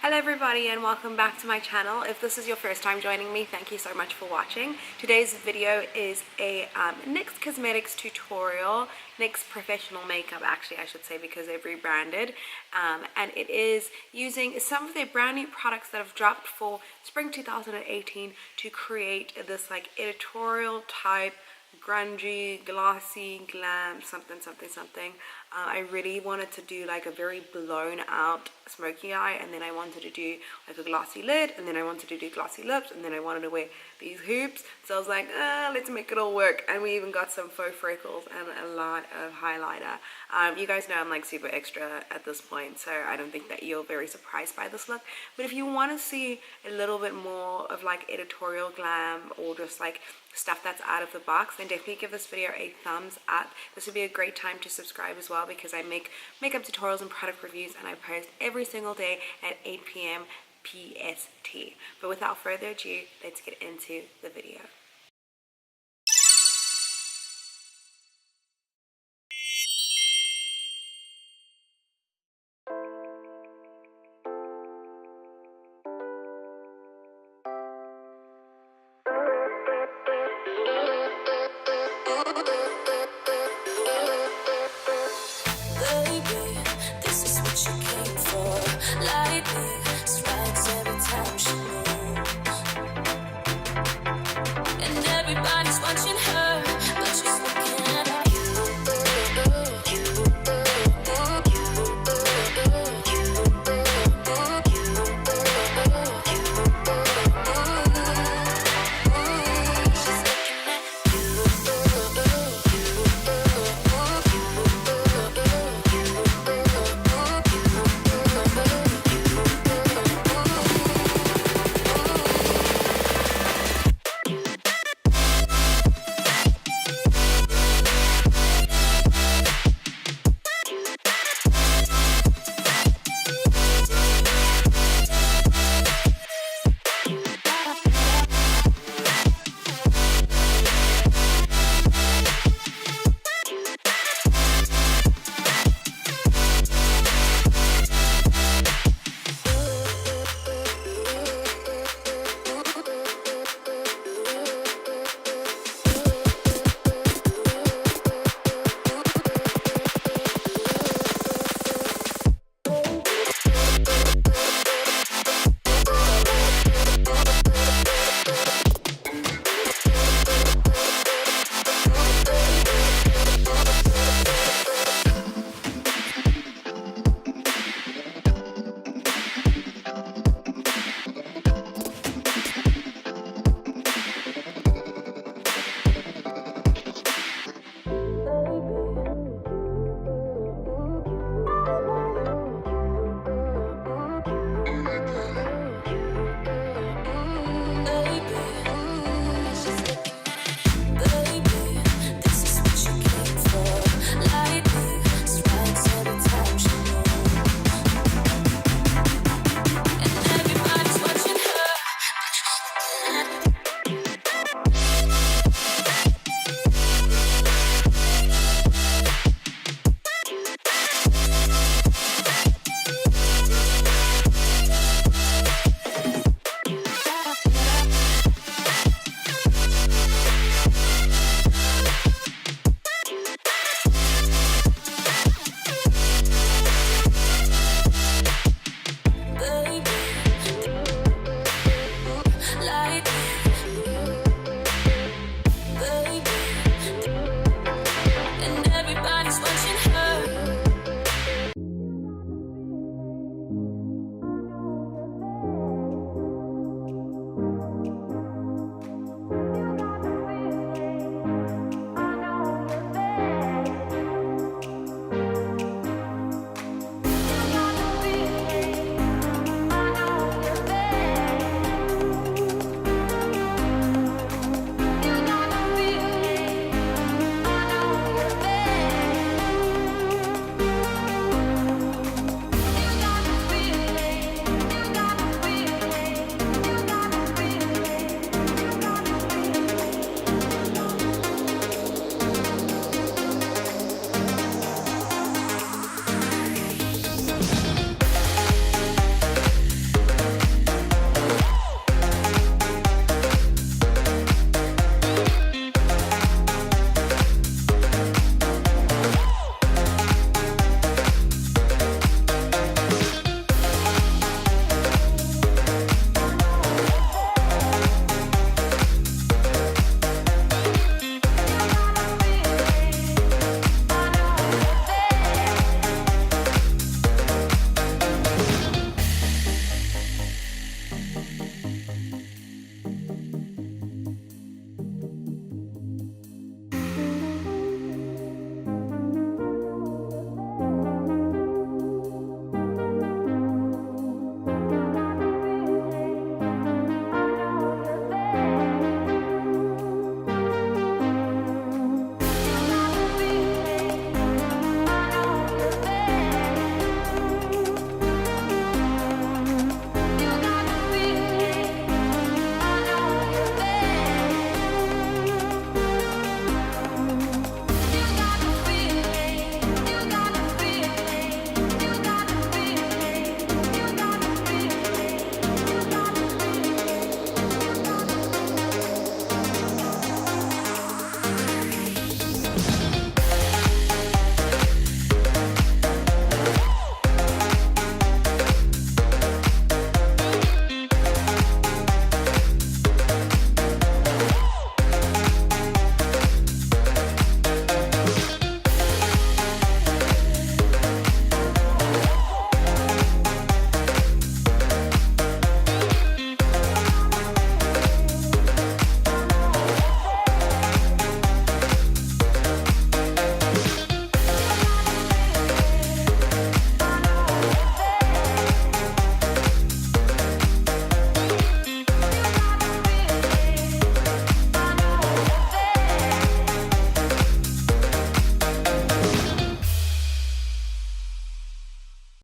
Hello everybody and welcome back to my channel. If this is your first time joining me, thank you so much for watching. Today's video is a NYX Cosmetics tutorial. NYX professional makeup, actually I should say, because they've rebranded. And it is using some of their brand new products that have dropped for spring 2018 to create this like editorial type grungy, glossy, glam, something. I really wanted to do like a very blown out smoky eye, and then I wanted to do like a glossy lid, and then I wanted to do glossy lips, and then I wanted to wear these hoops. So I was like, let's make it all work. And we even got some faux freckles and a lot of highlighter. You guys know I'm like super extra at this point, so I don't think that you're very surprised by this look. But if you want to see a little bit more of like editorial glam, or just like stuff that's out of the box, then definitely give this video a thumbs up. This would be a great time to subscribe as well, because I make makeup tutorials and product reviews, and I post every single day at 8 p.m. PST. But without further ado, let's get into the video.